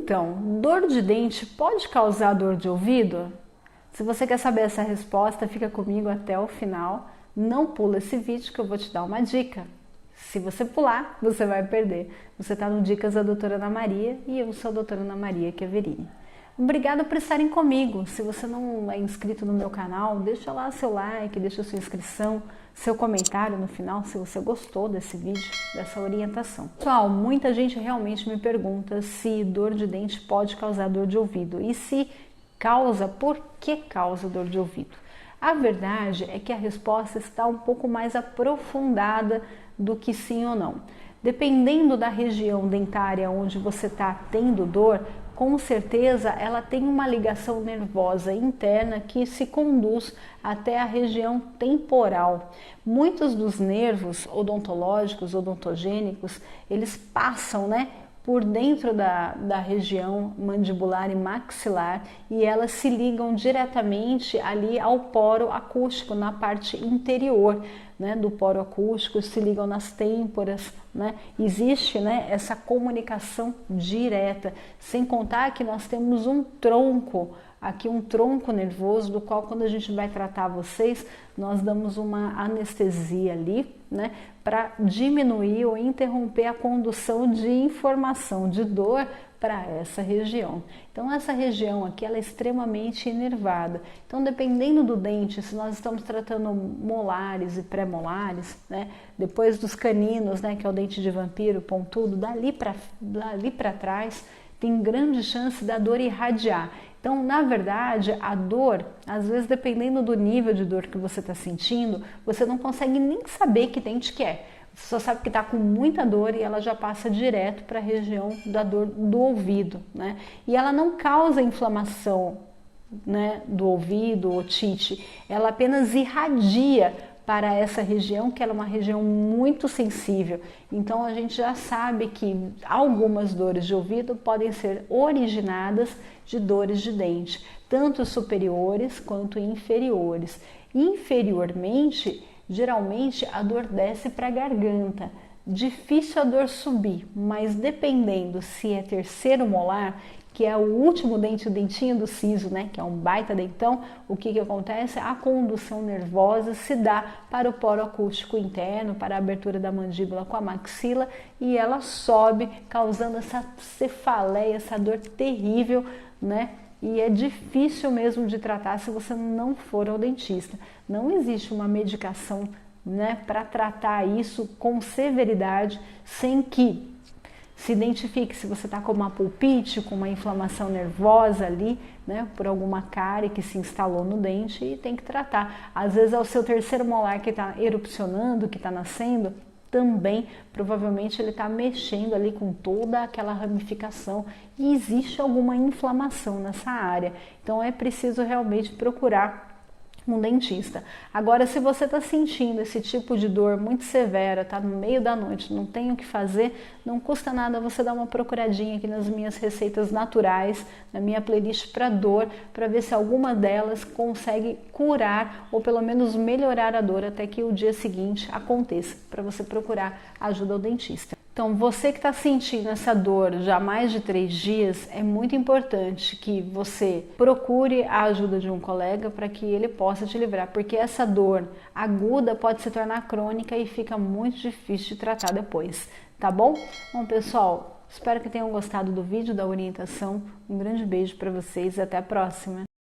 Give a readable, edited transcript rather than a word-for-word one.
Então, dor de dente pode causar dor de ouvido? Se você quer saber essa resposta, fica comigo até o final. Não pula esse vídeo que eu vou te dar uma dica. Se você pular, você vai perder. Você está no Dicas da Doutora Ana Maria e eu sou a Doutora Ana Maria Chiaverini. Obrigada por estarem comigo. Se você não é inscrito no meu canal, deixa lá seu like, deixa sua inscrição, seu comentário no final se você gostou desse vídeo, dessa orientação. Pessoal, muita gente realmente me pergunta se dor de dente pode causar dor de ouvido e se causa, por que causa dor de ouvido? A verdade é que a resposta está um pouco mais aprofundada do que sim ou não. Dependendo da região dentária onde você está tendo dor, com certeza ela tem uma ligação nervosa interna que se conduz até a região temporal. Muitos dos nervos odontológicos, odontogênicos, eles passam, por dentro da região mandibular e maxilar e elas se ligam diretamente ali ao poro acústico, na parte interior do poro acústico, se ligam nas têmporas, Existe essa comunicação direta, sem contar que nós temos um tronco, aqui um tronco nervoso, do qual quando a gente vai tratar vocês, nós damos uma anestesia ali, para diminuir ou interromper a condução de informação de dor para essa região. Então essa região aqui ela é extremamente inervada. Então dependendo do dente, se nós estamos tratando molares e pré-molares, depois dos caninos, que é o dente de vampiro, pontudo, dali para trás, tem grande chance da dor irradiar. Então, na verdade, a dor, às vezes, dependendo do nível de dor que você está sentindo, você não consegue nem saber que dente que é. Você só sabe que está com muita dor e ela já passa direto para a região da dor do ouvido, E ela não causa inflamação, do ouvido, otite. Ela apenas irradia para essa região, que ela é uma região muito sensível. Então a gente já sabe que algumas dores de ouvido podem ser originadas de dores de dente, tanto superiores quanto inferiores. Inferiormente, geralmente a dor desce para a garganta. Difícil a dor subir, mas dependendo se é terceiro molar, que é o último dente, o dentinho do siso, que é um baita dentão, o que acontece? A condução nervosa se dá para o poro acústico interno, para a abertura da mandíbula com a maxila, e ela sobe, causando essa cefaleia, essa dor terrível, E é difícil mesmo de tratar se você não for ao dentista. Não existe uma medicação, para tratar isso com severidade, sem que se identifique se você está com uma pulpite, com uma inflamação nervosa ali, por alguma cárie que se instalou no dente e tem que tratar. Às vezes é o seu terceiro molar que está erupcionando, que está nascendo, também provavelmente ele está mexendo ali com toda aquela ramificação e existe alguma inflamação nessa área. Então é preciso realmente procurar um dentista. Agora, se você está sentindo esse tipo de dor muito severa, está no meio da noite, não tem o que fazer, não custa nada você dar uma procuradinha aqui nas minhas receitas naturais, na minha playlist para dor, para ver se alguma delas consegue curar ou pelo menos melhorar a dor até que o dia seguinte aconteça, para você procurar ajuda ao dentista. Então, você que está sentindo essa dor já há mais de 3 dias, é muito importante que você procure a ajuda de um colega para que ele possa te livrar, porque essa dor aguda pode se tornar crônica e fica muito difícil de tratar depois, tá bom? Bom, pessoal, espero que tenham gostado do vídeo, da orientação. Um grande beijo para vocês e até a próxima!